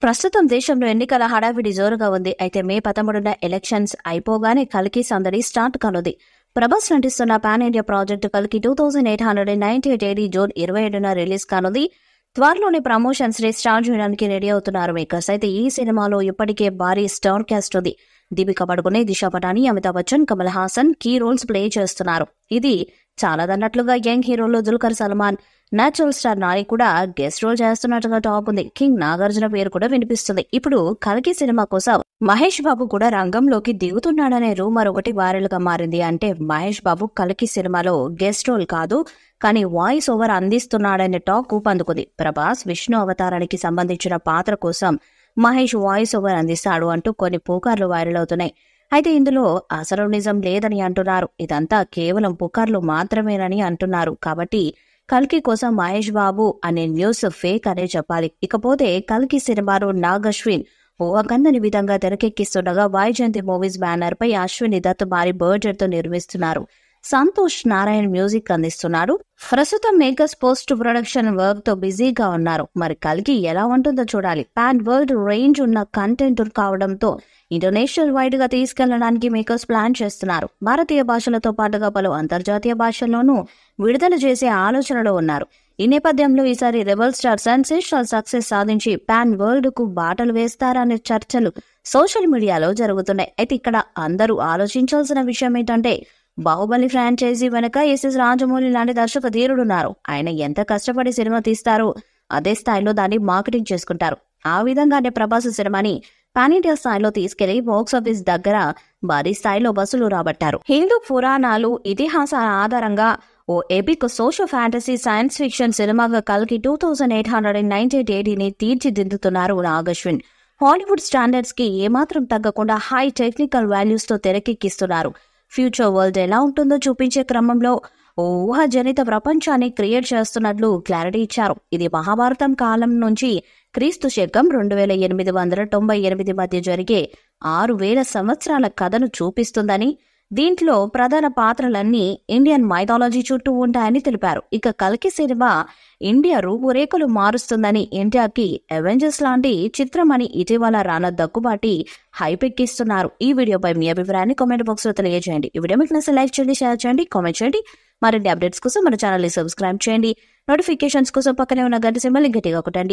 ప్రస్తుతం దేశంలో ఎన్నికల హడావిడి జోరుగా ఉంది. అయితే మే 13న ఎలక్షన్స్ అయిపోగానే కల్కి సందడి స్టార్ట్ కానుంది. ప్రభాస్ నటిస్తున్న పాన్ ఇండియా ప్రాజెక్టు కల్కి 2898 AD జూన్ 27న రిలీజ్ కానుంది. త్వరలోనే ప్రమోషన్స్ ని స్టార్ట్ చేయడానికి రెడీ అవుతున్నారు మేకర్స్. అయితే ఈ సినిమాలో ఇప్పటికే భారీ స్టార్ క్యాస్ట్ ఉంది. Deepika Padukone, Disha Patani, Amitabh Bachchan, Kamal Haasan key roles play చేస్తున్నారు. ఇది చాలాదన్నట్లుగా యంగ్ హీరోలు దుల్కర్ సల్మాన్, నేచురల్ స్టార్ నాని కూడా గెస్ట్ రోల్ చేస్తున్నట్టుగా టాక్ ఉంది. కింగ్ నాగార్జున పేరు కూడా వినిపిస్తుంది. ఇప్పుడు కల్కి సినిమా కోసం మహేష్ బాబు కూడా రంగంలోకి దిగుతున్నాడనే రూమర్ ఒకటి వైరల్ గా మారింది. అంటే మహేష్ బాబు కల్కి సినిమాలో గెస్ట్ రోల్ కాదు, కానీ వాయిస్ ఓవర్ అందిస్తున్నాడనే టాక్ ఊపందుకుంది. ప్రభాస్ విష్ణు అవతారానికి సంబంధించిన పాత్ర కోసం మహేష్ వాయిస్ ఓవర్ అందిస్తాడు అంటూ కొన్ని పుకార్లు వైరల్ అవుతున్నాయి. అయితే ఇందులో అసలు నిజం లేదని అంటున్నారు. ఇదంతా కేవలం పుకార్లు మాత్రమేనని అంటున్నారు. కాబట్టి కల్కి కోసం మహేష్ బాబు అనే న్యూస్ ఫేక్ అనే చెప్పాలి. ఇకపోతే కల్కి సినిమాను నాగ్ అశ్విన్ ఓ కందని విధంగా తెరకెక్కిస్తుండగా వైజయంతి మూవీస్ బ్యానర్ పై అశ్విని దత్ భారీ బడ్జెట్ తో నిర్మిస్తున్నారు. సంతోష్ నారాయణ్ మ్యూజిక్ అందిస్తున్నాడు. ప్రస్తుతం మేకర్స్ పోస్ట్ ప్రొడక్షన్ వర్క్ తో బిజీగా ఉన్నారు. మరి కల్కి ఎలా ఉంటుందో చూడాలి. పాన్ వరల్డ్ రేంజ్ ఉన్న కంటెంట్ కావడంతో ఇంటర్నేషనల్ వైడ్ గా తీసుకెళ్లడానికి మేకర్స్ ప్లాన్ చేస్తున్నారు. భారతీయ భాషలతో పాటుగా పలు అంతర్జాతీయ భాషల్లోనూ విడుదల చేసే ఆలోచనలో ఉన్నారు. ఈ నేపథ్యంలో ఈసారి రెబల్ స్టార్ సెన్సేషనల్ సక్సెస్ సాధించి పాన్ వరల్డ్ కు బాటలు వేస్తారనే చర్చలు సోషల్ మీడియాలో జరుగుతున్నాయి. అయితే ఇక్కడ అందరూ ఆలోచించాల్సిన విషయం ఏంటంటే, బాహుబలి ఫ్రాంచైజీ వెనక ఎస్ఎస్ రాజమౌళి లాంటి దర్శక ధీరుడున్నారు. ఆయన ఎంత కష్టపడి సినిమా తీస్తారో అదే స్థాయిలో దాన్ని మార్కెటింగ్ చేసుకుంటారు. ఆ విధంగానే ప్రభాస్ సినిమాని పాన్ ఇండియా స్థాయిలో తీసుకెళ్లి బాక్సాఫీస్ దగ్గర భారీ స్థాయిలో వసూలు రాబట్టారు. హిందూ పురాణాలు, ఇతిహాసాల ఆధారంగా ఓ epic socio fantasy science fiction సినిమాగా కల్కి 2898 ADని తీర్చిదిద్దుతున్నారు నాగ్ అశ్విన్. హాలీవుడ్ స్టాండర్డ్స్ కి ఏమాత్రం తగ్గకుండా హై టెక్నికల్ వాల్యూస్ తో తెరకెక్కిస్తున్నారు. ఫ్యూచర్ వరల్డ్ ఎలా ఉంటుందో చూపించే క్రమంలో ఓ ఊహాజనిత ప్రపంచాన్ని క్రియేట్ చేస్తున్నట్లు క్లారిటీ ఇచ్చారు. ఇది మహాభారతం కాలం నుంచి క్రీస్తు శకం 2898 మధ్య జరిగే 6000 సంవత్సరాల కథను చూపిస్తుందని, దీంట్లో ప్రధాన పాత్రలన్నీ ఇండియన్ మైథాలజీ చుట్టూ ఉంటాయని తెలిపారు. ఇక కల్కి సినిమా ఇండియా రూపురేఖలు మారుస్తుందని, ఇండియాకి అవెంజర్స్ లాంటి చిత్రం అని ఇటీవల రాన దగ్గుబాటి హైప్ ఎక్కిస్తున్నారు. ఈ వీడియోపై మీ అభిప్రాయాన్ని కామెంట్ బాక్స్ లో తెలియజేయండి. ఈ వీడియో మీకు నచ్చితే లైక్ చేయండి, షేర్ చేయండి, కామెంట్ చేయండి. మరిన్ని అప్డేట్స్ కోసం మన ఛానల్ ని సబ్స్క్రైబ్ చేయండి. నోటిఫికేషన్స్ కోసం పక్కనే ఉన్న గంట సింబల్ గట్టిగా కొట్టండి.